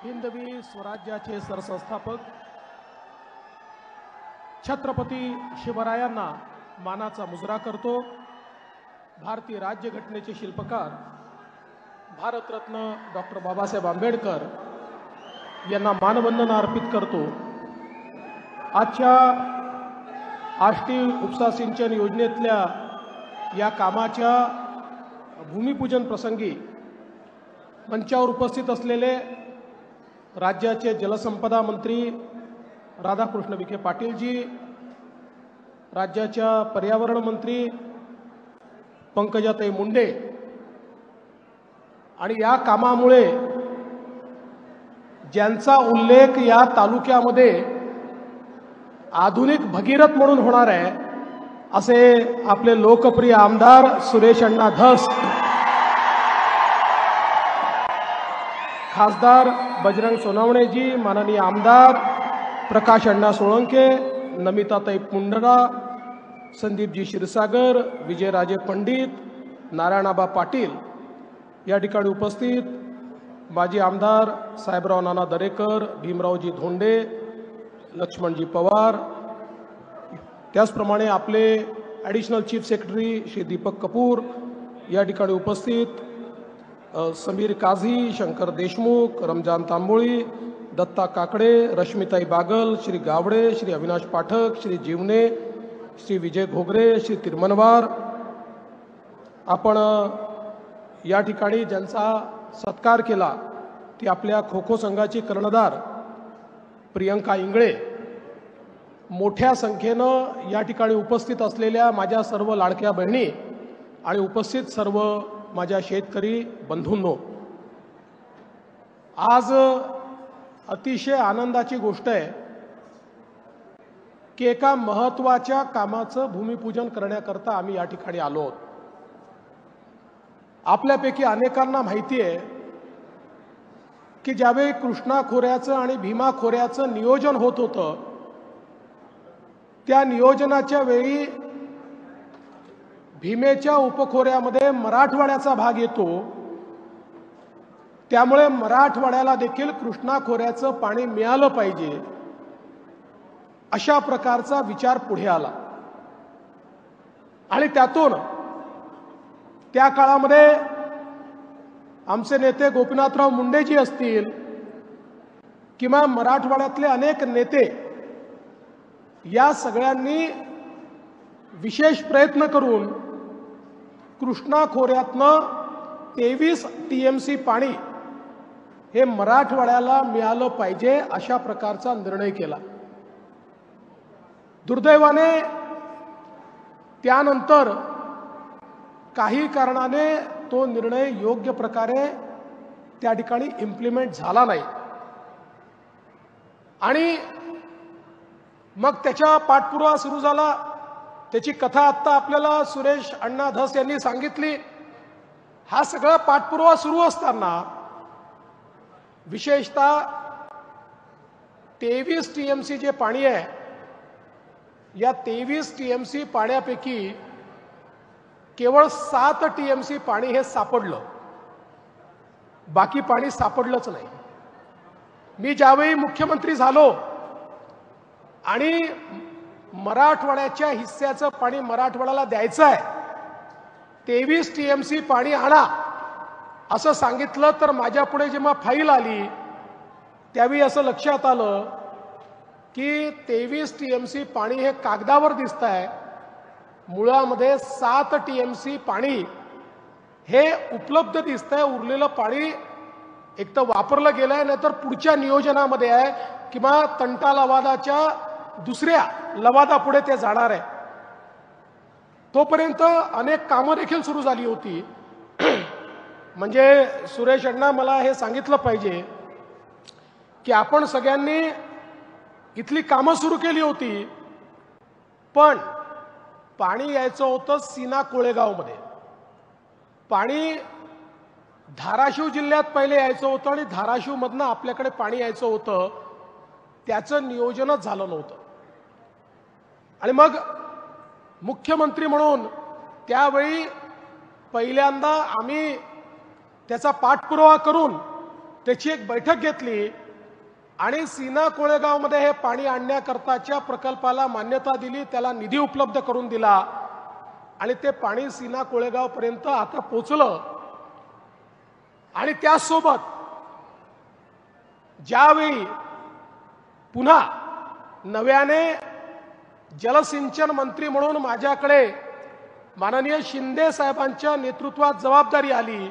हिंदवी स्वराज्याचे सरसंस्थापक छत्रपती शिवरायांना मानाचा मुजरा करतो। भारतीय राज्यघटनेचे शिल्पकार भारतरत्न डॉक्टर बाबासाहेब आंबेडकर यांना मानवंदना अर्पित करतो। आजच्या आष्टी उपसा सिंचन योजनेतल्या या कामाच्या भूमिपूजन प्रसंगी मंचावर उपस्थित असलेले राज्याचे जलसंपदा मंत्री राधाकृष्ण विखे पाटीलजी, राज्याच्या पर्यावरण मंत्री पंकजाताई मुंडे आणि या कामामुळे ज्यांचा उल्लेख या तालुक्यामध्ये आधुनिक भगीरथ म्हणून होणार आहे असे आपले लोकप्रिय आमदार सुरेश अण्णा धस, खासदार बजरंग सोनवणेजी, माननीय आमदार प्रकाश अण्णा सोळंके, नमिताताई पुंडरा, संदीपजी क्षीरसागर, विजयराजे पंडित, नारायणाबा पाटील, या ठिकाणी उपस्थित माजी आमदार साहेबराव नाना दरेकर, भीमरावजी धोंडे, लक्ष्मणजी पवार, त्याचप्रमाणे आपले additional chief secretary Shri Deepak Kapoor, या ठिकाणी उपस्थित समीर काझी, शंकर देशमुख, रमजान तांबोळी, दत्ता काकडे, रश्मिताई बागल, श्री गावडे, श्री अविनाश पाठक, श्री जीवने, श्री विजय घोगरे, श्री तिरमनवार, आपण या ठिकाणी ज्यांचा सत्कार केला ती आपल्या खो खो संघाची कर्णधार प्रियंका इंगळे, मोठ्या संख्येनं या ठिकाणी उपस्थित असलेल्या माझ्या सर्व लाडक्या बहिणी आणि उपस्थित सर्व माझ्या शेतकरी बंधूंनो, आज अतिशय आनंदाची गोष्ट आहे की एका महत्त्वाच्या कामाचं भूमिपूजन करण्याकरता आम्ही या ठिकाणी आलो आहोत। आपल्यापैकी अनेकांना माहिती आहे की ज्यावेळी कृष्णा खोऱ्याचं आणि भीमा खोऱ्याचं नियोजन होत होतं त्या नियोजनाच्या वेळी भीमेच्या उपखोऱ्यामध्ये मराठवाड्याचा भाग येतो, त्यामुळे मराठवाड्याला देखील कृष्णा खोऱ्याचं पाणी मिळालं पाहिजे अशा प्रकारचा विचार पुढे आला आणि त्यातून त्या काळामध्ये आमचे नेते गोपीनाथराव मुंडेजी असतील किंवा मराठवाड्यातले अनेक नेते या सगळ्यांनी विशेष प्रयत्न करून कृष्णा खोऱ्यातनं 23 TMC पाणी हे मराठवाड्याला मिळालं पाहिजे अशा प्रकारचा निर्णय केला। दुर्दैवाने त्यानंतर काही कारणाने तो निर्णय योग्य प्रकारे त्या ठिकाणी इम्प्लिमेंट झाला नाही आणि मग त्याच्या पाठपुरावा सुरू झाला। त्याची कथा आता आपल्याला सुरेश अण्णा धस यांनी सांगितली। हा सगळा पाठपुरावा सुरू असताना विशेषतः 23 TMC जे पाणी आहे या 23 TMC पाण्यापैकी केवळ 7 TMC पाणी हे सापडलं, बाकी पाणी सापडलंच नाही। मी ज्यावेळी मुख्यमंत्री झालो आणि मराठवाड्याच्या हिस्स्याचं पाणी मराठवाड्याला द्यायचं आहे, 23 TMC पाणी आणा असं सांगितलं तर माझ्या पुढे जेव्हा फाईल आली त्यावेळी असं लक्षात आलं की 23 TMC पाणी हे कागदावर दिसतंय, मुळामध्ये 7 TMC पाणी हे उपलब्ध दिसतंय। उरलेलं पाणी एक तर वापरलं गेलंय, नाहीतर पुढच्या नियोजनामध्ये आहे किंवा तंटा लवादाच्या दुसऱ्या लवादापुढे ते जाणार आहे। तोपर्यंत अनेक कामं देखील सुरू झाली होती। म्हणजे सुरेश अण्णा मला हे सांगितलं पाहिजे की आपण सगळ्यांनी इथली कामं सुरू केली होती, पण पाणी यायचं होतं सीना कोळेगावमध्ये, पाणी धाराशिव जिल्ह्यात पहिले यायचं होतं आणि धाराशिवमधनं आपल्याकडे पाणी यायचं होतं, त्याचं नियोजनच झालं नव्हतं। आणि मग मुख्यमंत्री म्हणून त्यावेळी पहिल्यांदा आम्ही त्याचा पाठपुरावा करून त्याची एक बैठक घेतली आणि सीना कोळेगावमध्ये हे पाणी आणण्याकरताच्या प्रकल्पाला मान्यता दिली, त्याला निधी उपलब्ध करून दिला आणि ते पाणी सीना कोळेगाव पर्यंत आता पोहोचलं। आणि त्यासोबत ज्यावेळी पुन्हा नव्याने जलसिंचन मंत्री म्हणून माझ्याकडे माननीय शिंदे साहेबांच्या नेतृत्वात जबाबदारी आली,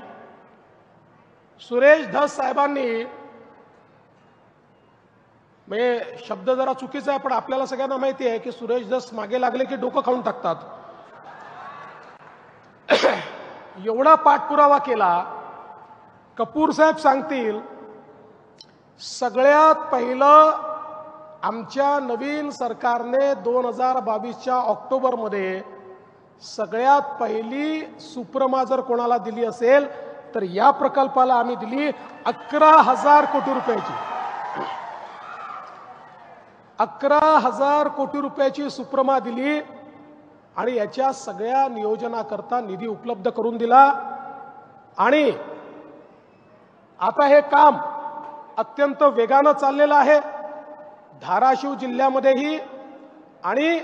सुरेश धस साहेबांनी, म्हणजे शब्द जरा चुकीचा आहे पण आपल्याला सगळ्यांना माहिती आहे की सुरेश धस मागे लागले की डोकं खाऊन टाकतात, एवढा पाठपुरावा केला। कपूर साहेब सांगतील, सगळ्यात पहिलं आमच्या नवीन सरकारने 2022च्या ऑक्टोबरमध्ये सगळ्यात पहिली सुप्रमा जर कोणाला दिली असेल तर या प्रकल्पाला आम्ही दिली 11,000 कोटी रुपयाची, 11,000 कोटी रुपयाची सुप्रमा दिली आणि याच्या सगळ्या नियोजनाकरता निधी उपलब्ध करून दिला। आणि आता हे काम अत्यंत वेगानं चाललेलं आहे। धाराशिव जिल्ह्यामध्येही आणि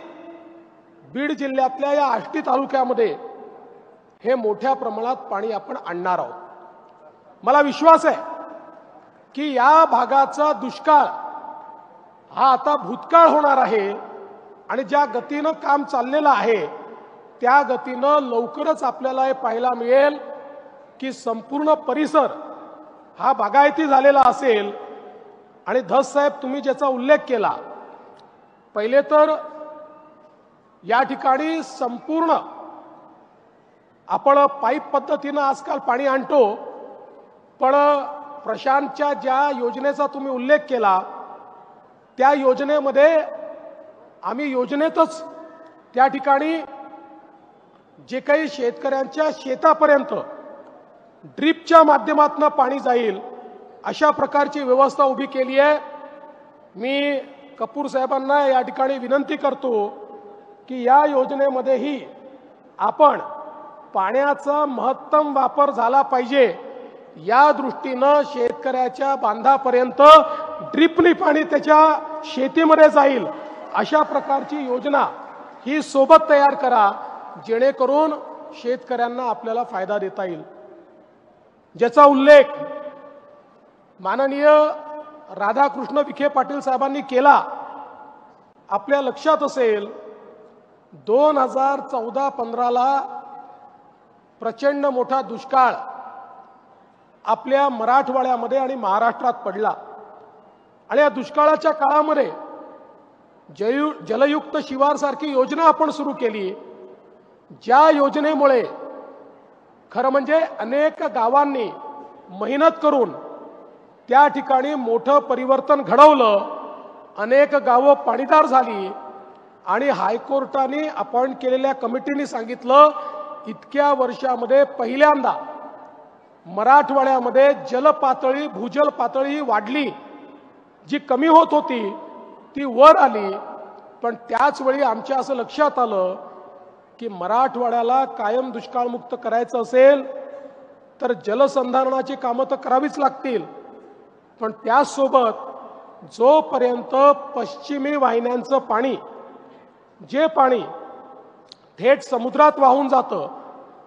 बीड जिल्ह्यातल्या या आष्टी तालुक्यामध्ये हे मोठ्या प्रमाणात पाणी आपण आणणार आहोत। मला विश्वास आहे की या भागाचा दुष्काळ हा आता भूतकाळ होणार आहे आणि ज्या गतीनं काम चाललेलं आहे त्या गतीनं लवकरच आपल्याला हे पाहायला मिळेल की संपूर्ण परिसर हा बागायती झालेला असेल। आणि धस साहेब, तुम्ही ज्याचा उल्लेख केला, पहिले तर या ठिकाणी संपूर्ण आपण पाईप पद्धतीनं आजकाल पाणी आणतो, पण प्रशांतच्या ज्या योजनेचा तुम्ही उल्लेख केला त्या योजनेमध्ये आम्ही योजनेतच त्या ठिकाणी जे काही शेतकऱ्यांच्या शेतापर्यंत ड्रिपच्या माध्यमातून पाणी जाईल अशा प्रकारची व्यवस्था उभी केली आहे। मी कपूर साहेबांना या ठिकाणी विनंती करतो की या योजनेमध्येही आपण पाण्याचा महत्तम वापर झाला पाहिजे, या दृष्टीनं शेतकऱ्याच्या बांधापर्यंत ड्रिपनी पाणी त्याच्या शेतीमध्ये जाईल अशा प्रकारची योजना ही सोबत तयार करा, जेणेकरून शेतकऱ्यांना आपल्याला फायदा देता येईल। ज्याचा उल्लेख माननीय राधाकृष्ण विखे पाटील साहेबांनी केला, आपल्या लक्षात असेल 2014-15ला प्रचंड मोठा दुष्काळ आपल्या मराठवाड्यामध्ये आणि महाराष्ट्रात पडला आणि या दुष्काळाच्या काळामध्ये जलयुक्त शिवार सारखी योजना आपण सुरू केली, ज्या योजनेमुळे खरं म्हणजे अनेक गावांनी मेहनत करून त्या ठिकाणी मोठं परिवर्तन घडवलं, अनेक गावं पाणीदार झाली आणि हायकोर्टाने अपॉइंट केलेल्या कमिटीने सांगितलं इतक्या वर्षामध्ये पहिल्यांदा मराठवाड्यामध्ये जलपातळी भूजल पातळी वाढली, जी कमी होत होती ती वर आली। पण त्याच वेळी आमच्या असं लक्षात आलं की मराठवाड्याला कायम दुष्काळमुक्त करायचं असेल तर जलसंधारणाची कामं तर करावीच लागतील, पण त्यासोबत जोपर्यंत पश्चिमी वाहिन्यांचं पाणी, जे पाणी थेट समुद्रात वाहून जातं,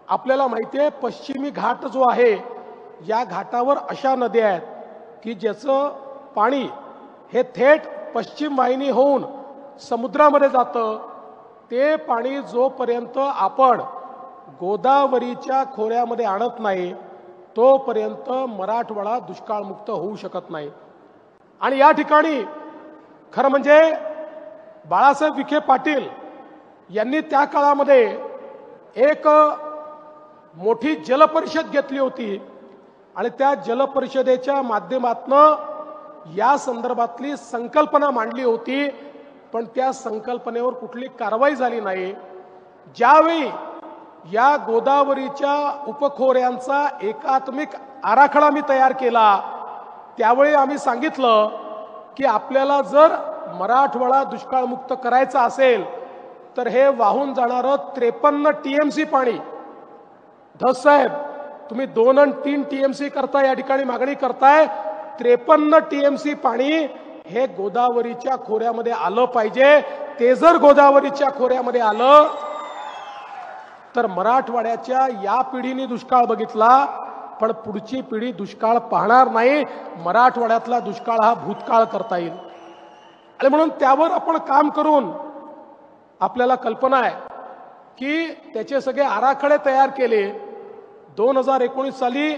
आपल्याला माहिती आहे पश्चिमी घाट जो आहे या घाटावर अशा नद्या आहेत की ज्याचं पाणी हे थेट पश्चिम वाहिनी होऊन समुद्रामध्ये जातं, ते पाणी जोपर्यंत आपण गोदावरीच्या खोऱ्यामध्ये आणत नाही तोपर्यंत मराठवाडा दुष्काळमुक्त होऊ शकत नाही। आणि या ठिकाणी खरं म्हणजे बाळासाहेब विखे पाटील यांनी त्या काळामध्ये एक मोठी जलपरिषद घेतली होती आणि त्या जलपरिषदेच्या माध्यमातून या संदर्भातली संकल्पना मांडली होती, पण त्या संकल्पनेवर कुठली कारवाई झाली नाही। ज्यावेळी या गोदावरीच्या उपखोऱ्यांचा एकात्मिक आराखडा मी तयार केला त्यावेळी आम्ही सांगितलं की आपल्याला जर मराठवाडा दुष्काळमुक्त करायचा असेल तर हे वाहून जाणारं 53 TMC पाणी, धस साहेब तुम्ही 2 आणि 3 टीएमसी करता, या ठिकाणी मागणी करताय. 53 टीएमसी पाणी हे गोदावरीच्या खोऱ्यामध्ये आलं पाहिजे. ते जर गोदावरीच्या खोऱ्यामध्ये आलं तर मराठवाड्याच्या या पिढीने दुष्काळ बघितला, पण पुढची पिढी दुष्काळ पाहणार नाही. मराठवाड्यातला दुष्काळ हा भूतकाळ करता येईल. आणि म्हणून त्यावर आपण काम करून आपल्याला कल्पना आहे की त्याचे सगळे आराखडे तयार केले. 2019 साली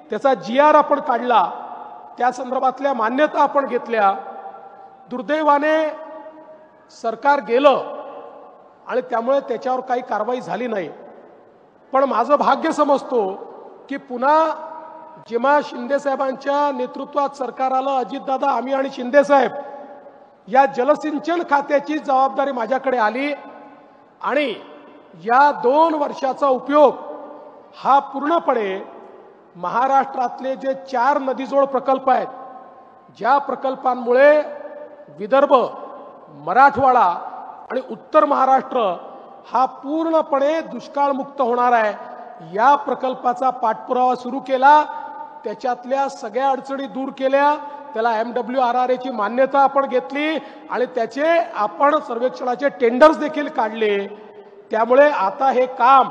त्याचा GR आपण काढला, त्या संदर्भातल्या मान्यता आपण घेतल्या. दुर्दैवाने सरकार गेलं आणि त्यामुळे त्याच्यावर काही कारवाई झाली नाही. पण माझं भाग्य समजतो की पुन्हा जेव्हा शिंदे साहेबांच्या नेतृत्वात सरकार आलं, अजितदादा, आम्ही आणि शिंदे साहेब, या जलसिंचन खात्याची जबाबदारी माझ्याकडे आली आणि या 2 वर्षाचा उपयोग हा पूर्णपणे महाराष्ट्रातले जे 4 नदीजोड प्रकल्प आहेत, ज्या प्रकल्पांमुळे विदर्भ, मराठवाडा आणि उत्तर महाराष्ट्र हा पूर्णपणे दुष्काळमुक्त होणार आहे, या प्रकल्पाचा पाठपुरावा सुरू केला. त्याच्यातल्या सगळ्या अडचणी दूर केल्या. त्याला MWRRA ची मान्यता आपण घेतली आणि त्याचे आपण सर्वेक्षणाचे टेंडर्स देखील काढले. त्यामुळे आता हे काम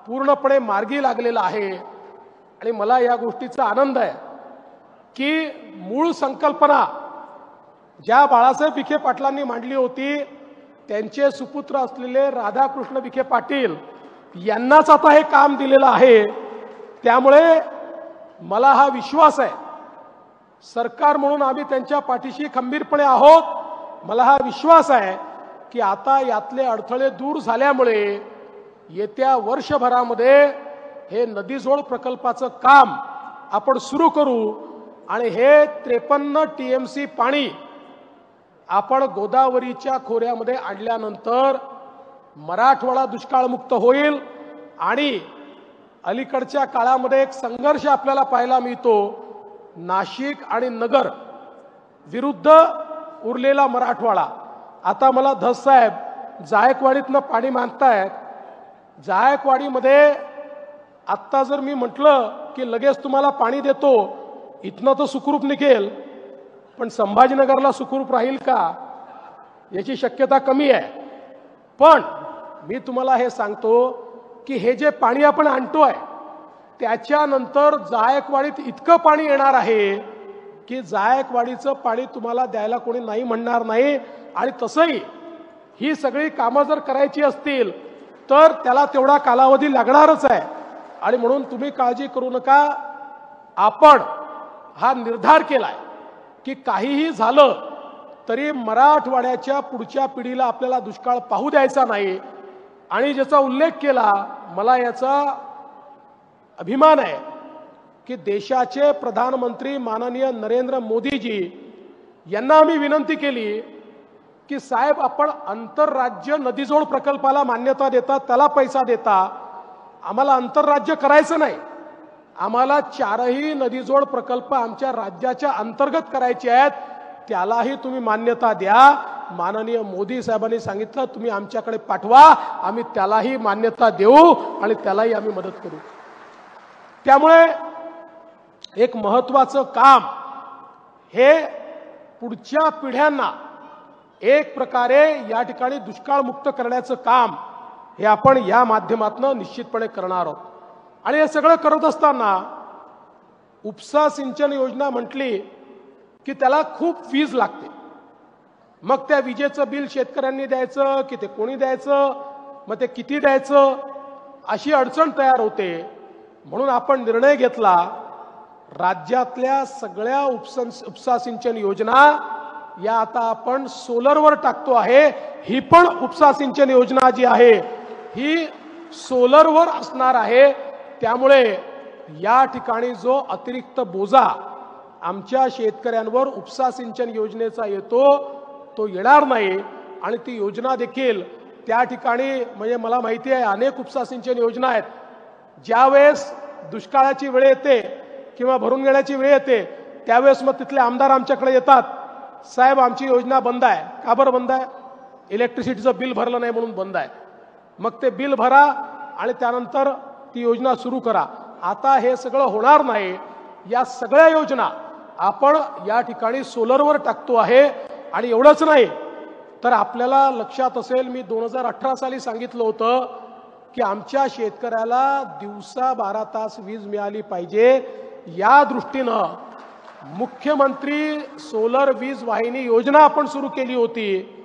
पूर्णपणे मार्गी लागलेलं आहे. आणि मला या गोष्टीचा आनंद आहे की मूळ संकल्पना ज्या बाळासाहेब विखे पाटलांनी मांडली होती, त्यांचे सुपुत्र असलेले राधाकृष्ण विखे पाटील यांनाच आता हे काम दिलेलं आहे. त्यामुळे मला हा विश्वास आहे, सरकार म्हणून आम्ही त्यांच्या पाठीशी खंबीरपणे आहोत. मला हा विश्वास आहे की आता यातले अडथळे दूर झाल्यामुळे येत्या वर्षभरामध्ये हे नदीजोड प्रकल्पाचं काम आपण सुरू करू आणि हे 53 टीएमसी पाणी आपण गोदावरीच्या खोऱ्यामध्ये आणल्यानंतर मराठवाडा दुष्काळमुक्त होईल. आणि अलीकडच्या काळामध्ये एक संघर्ष आपल्याला पाहायला मिळतो, नाशिक आणि नगर विरुद्ध उरलेला मराठवाडा. आता मला धस साहेब जायकवाडीतनं पाणी मागतायत. जायकवाडीमध्ये आत्ता जर मी म्हटलं की लगेच तुम्हाला पाणी देतो, इथनं तर सुखरूप निघेल, पण संभाजीनगरला सुखरूप राहील का याची शक्यता कमी आहे. पण मी तुम्हाला हे सांगतो की हे जे पाणी आपण आणतोय त्याच्यानंतर जायकवाडीत इतकं पाणी येणार आहे की जायकवाडीचं पाणी तुम्हाला द्यायला कोणी नाही म्हणणार नाही. आणि तसंही ही सगळी कामं जर करायची असतील तर त्याला तेवढा कालावधी लागणारच आहे. आणि म्हणून तुम्ही काळजी करू नका. आपण हा निर्धार केलाय की काहीही झालं तरी मराठवाड्याच्या पुढच्या पिढीला आपल्याला दुष्काळ पाहू द्यायचा नाही. आणि ज्याचा उल्लेख केला, मला याचा अभिमान आहे की देशाचे प्रधानमंत्री माननीय नरेंद्र मोदीजी यांना आम्ही विनंती केली की साहेब, आपण आंतरराज्य नदीजोड प्रकल्पाला मान्यता देता, त्याला पैसा देता, आम्हाला आंतरराज्य करायचं नाही. आम्हाला 4ही नदीजोड प्रकल्प आमच्या राज्याच्या अंतर्गत करायचे आहेत, त्यालाही तुम्ही मान्यता द्या. माननीय मोदी साहेबांनी सांगितलं तुम्ही आमच्याकडे पाठवा, आम्ही त्यालाही मान्यता देऊ आणि त्यालाही आम्ही मदत करू. त्यामुळे एक महत्त्वाचं काम हे पुढच्या पिढ्यांना एक प्रकारे या ठिकाणी दुष्काळमुक्त करण्याचं काम हे आपण या माध्यमातून निश्चितपणे करणार आहोत. आणि हे सगळं करत असताना उपसा सिंचन योजना म्हटली की त्याला खूप फीज लागते. मग त्या विजेचं बिल शेतकऱ्यांनी द्यायचं की ते कोणी द्यायचं, मग ते किती द्यायचं, अशी अडचण तयार होते. म्हणून आपण निर्णय घेतला, राज्यातल्या सगळ्या उपसा सिंचन योजना या आता आपण सोलरवर टाकतो आहे. ही पण उपसा सिंचन योजना जी आहे ही सोलरवर असणार आहे. त्यामुळे या ठिकाणी जो अतिरिक्त बोजा आमच्या शेतकऱ्यांवर उपसा सिंचन योजनेचा येतो तो येणार नाही. आणि ती योजना देखील त्या ठिकाणी, म्हणजे मला माहिती आहे अनेक उपसा सिंचन योजना आहेत, ज्यावेळेस दुष्काळाची वेळ येते किंवा भरून घेण्याची वेळ येते त्यावेळेस मग तिथले आमदार आमच्याकडे येतात, साहेब आमची योजना बंद आहे. का बरं बंद आहे? इलेक्ट्रिसिटीचं बिल भरलं नाही म्हणून बंद आहे. मग ते बिल भरा आणि त्यानंतर ती योजना सुरू करा. आता हे सगळं होणार नाही। या सगळ्या योजना आपण या ठिकाणी सोलरवर टाकतो आहे। आणि एवढंच नाही तर आपल्याला लक्षात असेल, मी 2018 साली सांगितलं होतं की आमच्या शेतकऱ्याला दिवसा 12 तास वीज मिळाली पाहिजे। या दृष्टीनं मुख्यमंत्री सोलर वीज वाहिनी योजना आपण सुरू केली होती।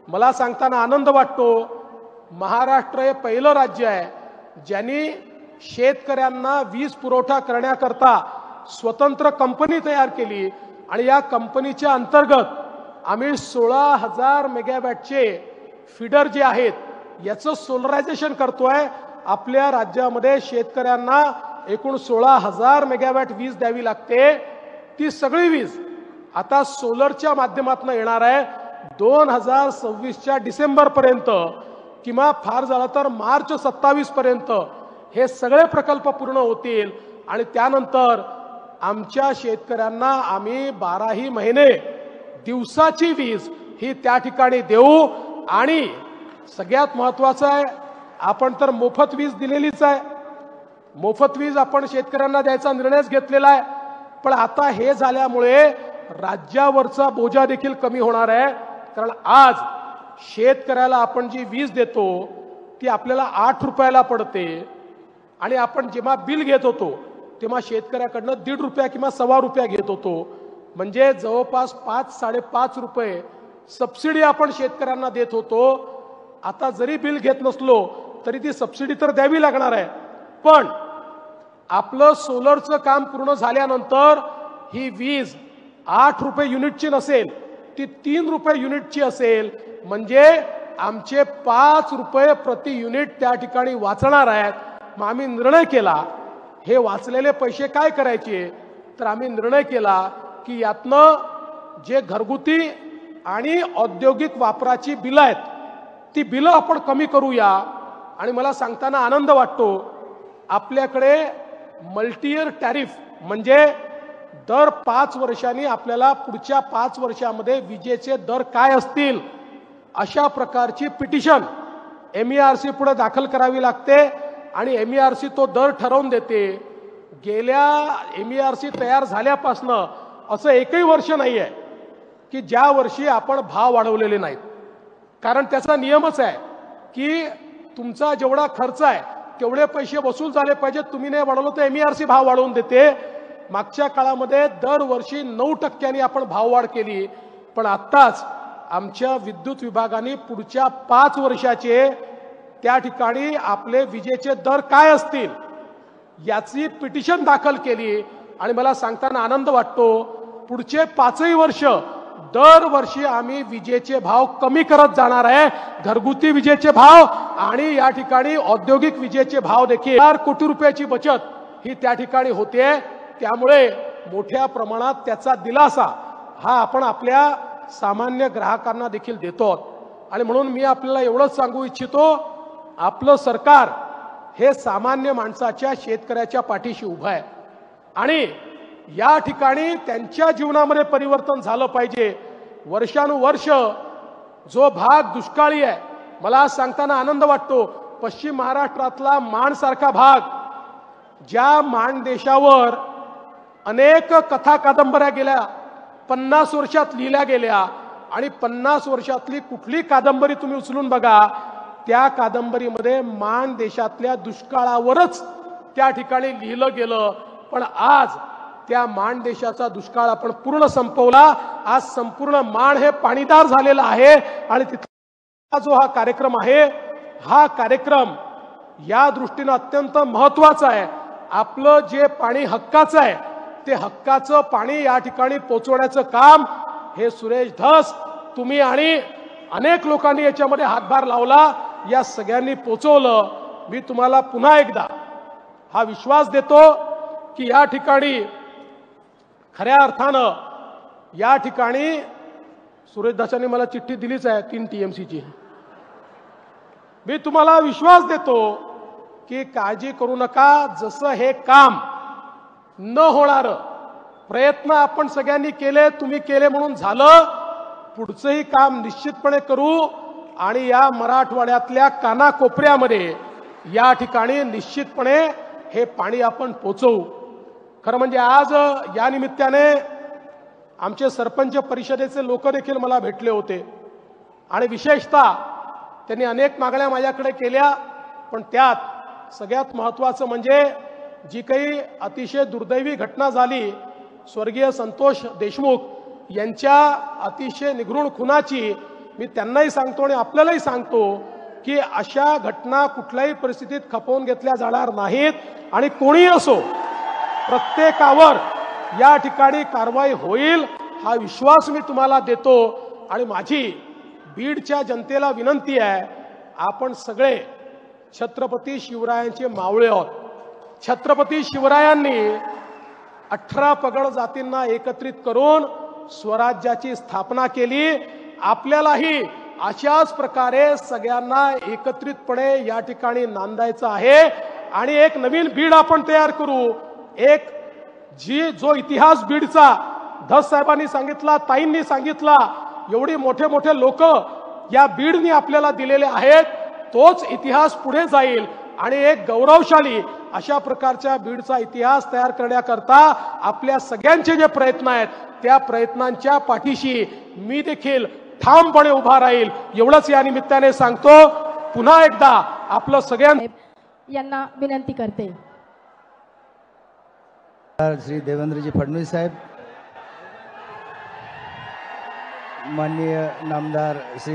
मला सांगताना आनंद वाटतो, महाराष्ट्र हे पहिलं राज्य आहे ज्यांनी शेतकऱ्यांना वीज पुरवठा करण्याकरता स्वतंत्र कंपनी तयार केली। आणि या कंपनीच्या अंतर्गत आम्ही 16,000 मेगावॅटचे फीडर जे आहेत याचं सोलरायझेशन करतोय। आपल्या राज्यामध्ये शेतकऱ्यांना एकूण 16,000 मेगावॅट वीज द्यावी लागते। ती सगळी वीज आता सोलरच्या माध्यमातून येणार आहे। 2026च्या डिसेंबर पर्यंत किंवा फार झालं तर मार्च 27 पर्यंत हे सगळे प्रकल्प पूर्ण होतील। आणि त्यानंतर आमच्या शेतकऱ्यांना आम्ही 12ही महिने दिवसाची वीज ही त्या ठिकाणी देऊ। आणि सगळ्यात महत्त्वाचं आहे, आपण तर मोफत वीज दिलेलीच आहे, मोफत वीज आपण शेतकऱ्यांना द्यायचा निर्णयच घेतलेला आहे। पण आता हे झाल्यामुळे राज्यावरचा बोजा देखील कमी होणार आहे। कारण आज शेतकऱ्याला आपण जी वीज देतो ती आपल्याला 8 रुपयाला पडते आणि आपण जेव्हा बिल घेत होतो तेव्हा शेतकऱ्याकडनं 1.5 रुपया किंवा 1.25 रुपया घेत होतो। म्हणजे जवळपास 5-5.5 रुपये सबसिडी आपण शेतकऱ्यांना देत होतो। आता जरी बिल घेत नसलो तरी ती सबसिडी तर द्यावी लागणार आहे। पण आपलं सोलरचं काम पूर्ण झाल्यानंतर ही वीज 8 रुपये युनिटची नसेल, ती 3 रुपये युनिटची असेल। म्हणजे आमचे 5 रुपये प्रति युनिट त्या ठिकाणी वाचणार आहेत। मग आम्ही निर्णय केला, हे वाचलेले पैसे काय करायचे, तर आम्ही निर्णय केला की यातनं जे घरगुती आणि औद्योगिक वापराची बिलं आहेत ती बिलं आपण कमी करूया। आणि मला सांगताना आनंद वाटतो, आपल्याकडे मल्टी इयर टॅरिफ म्हणजे दर 5 वर्षांनी आपल्याला पुढच्या 5 वर्षांमध्ये विजेचे दर काय असतील अशा प्रकारची पिटिशन MERC पुढे दाखल करावी लागते आणि MERC तो दर ठरवून देते। गेल्या MERC तयार झाल्यापासनं असं एकही वर्ष नाही आहे की ज्या वर्षी आपण भाव वाढवलेले नाहीत। कारण त्याचा नियमच आहे की तुमचा जेवढा खर्च आहे तेवढे पैसे वसूल झाले पाहिजे, तुम्ही नाही वाढवलं तर MERC भाव वाढवून देते। मागच्या काळामध्ये दरवर्षी 9% आपण भाववाढ केली। पण आत्ताच आमच्या विद्युत विभागाने पुढच्या 5 वर्षाचे त्या ठिकाणी आपले विजेचे दर काय असतील याची पिटिशन दाखल केली। आणि मला सांगताना आनंद वाटतो, पुढचे 5ही वर्ष दरवर्षी आम्ही विजेचे भाव कमी करत जाणार आहे। घरगुती विजेचे भाव आणि या ठिकाणी औद्योगिक विजेचे भाव देखील 4 कोटी रुपयाची बचत ही त्या ठिकाणी होते। त्यामुळे मोठ्या प्रमाणात त्याचा दिलासा हा आपण आपल्या सामान्य ग्राहकांना देखील देतो। आणि म्हणून मी आपल्याला एवढंच सांगू इच्छितो, आपलं सरकार हे सामान्य माणसाच्या शेतकऱ्याच्या पाठीशी उभं आहे आणि या ठिकाणी त्यांच्या जीवनामध्ये परिवर्तन झालं पाहिजे। वर्षानुवर्ष जो भाग दुष्काळी आहे, मला सांगताना आनंद वाटतो, पश्चिम महाराष्ट्रातला माणसारखा भाग, ज्या माणदेशावर अनेक कथा कादंबऱ्या गेल्या 50 वर्षात लिहिल्या गेल्या आणि 50 वर्षातली कुठली कादंबरी तुम्ही उचलून बघा, त्या कादंबरीमध्ये माणदेशातल्या दुष्काळावरच त्या ठिकाणी लिहिलं गेलं। पण आज त्या माणदेशाचा दुष्काळ आपण पूर्ण संपवला। आज संपूर्ण माण हे पाणीदार झालेला आहे आणि तिथला जो हा कार्यक्रम आहे, हा कार्यक्रम या दृष्टीने अत्यंत महत्त्वाचा आहे। आपलं जे पाणी हक्काचं आहे ते हक्काचं पाणी या ठिकाणी पोहोचवण्याचं काम हे सुरेश धस, तुम्ही आणि अनेक लोकांनी याच्यामध्ये हातभार लावला, या सगळ्यांनी पोहोचवलं। मी तुम्हाला पुन्हा एकदा हा विश्वास देतो की या ठिकाणी खऱ्या अर्थानं या ठिकाणी सुरेश दासांनी मला चिठ्ठी दिलीच आहे 3 TMCची। मी तुम्हाला विश्वास देतो की काळजी करू नका, जसं हे काम न होणारं प्रयत्न आपण सगळ्यांनी केले, तुम्ही केले म्हणून झालं, पुढचंही काम निश्चितपणे करू आणि या मराठवाड्यातल्या कानाकोपऱ्यामध्ये या ठिकाणी निश्चितपणे हे पाणी आपण पोचवू। खरं म्हणजे आज या निमित्ताने आमचे सरपंच परिषदेचे लोक देखील मला भेटले होते आणि विशेषतः त्यांनी अनेक मागण्या माझ्याकडे केल्या, पण त्यात सगळ्यात महत्त्वाचं म्हणजे जी काही अतिशय दुर्दैवी घटना झाली स्वर्गीय संतोष देशमुख यांच्या अतिशय निगृण खुनाची, मी त्यांनाही सांगतो आणि आपल्यालाही सांगतो की अशा घटना कुठल्याही परिस्थितीत खपवून घेतल्या जाणार नाहीत आणि कोणी असो प्रत्येकावर या ठिकाणी कारवाई होईल हा विश्वास मी तुम्हाला देतो। आणि माझी बीडच्या जनतेला विनंती आहे, आपण सगळे छत्रपती शिवरायांचे मावळे आहोत। छत्रपती शिवरायांनी 18 पगड जातींना एकत्रित करून स्वराज्याची स्थापना केली। आपल्यालाही अशाच प्रकारे सगळ्यांना एकत्रितपणे या ठिकाणी नांदायचं आहे आणि एक नवीन बीड आपण तयार करू। एक जो इतिहास बीडचा धस साहेबांनी सांगितला, ताईंनी सांगितला, एवढी मोठे मोठे लोक या बीडनी आपल्याला दिलेले आहेत, तोच इतिहास पुढे जाईल आणि एक गौरवशाली अशा प्रकारच्या बीडचा इतिहास तयार करण्याकरता आपल्या सगळ्यांचे जे प्रयत्न आहेत त्या प्रयत्नांच्या पाठीशी मी देखील ठामपणे उभा राहील, एवढंच या निमित्ताने सांगतो। पुन्हा एकदा आपलं यांना विनंती करते। श्री देवेंद्रजी फडणवीस साहेब, माननीय नामदार श्री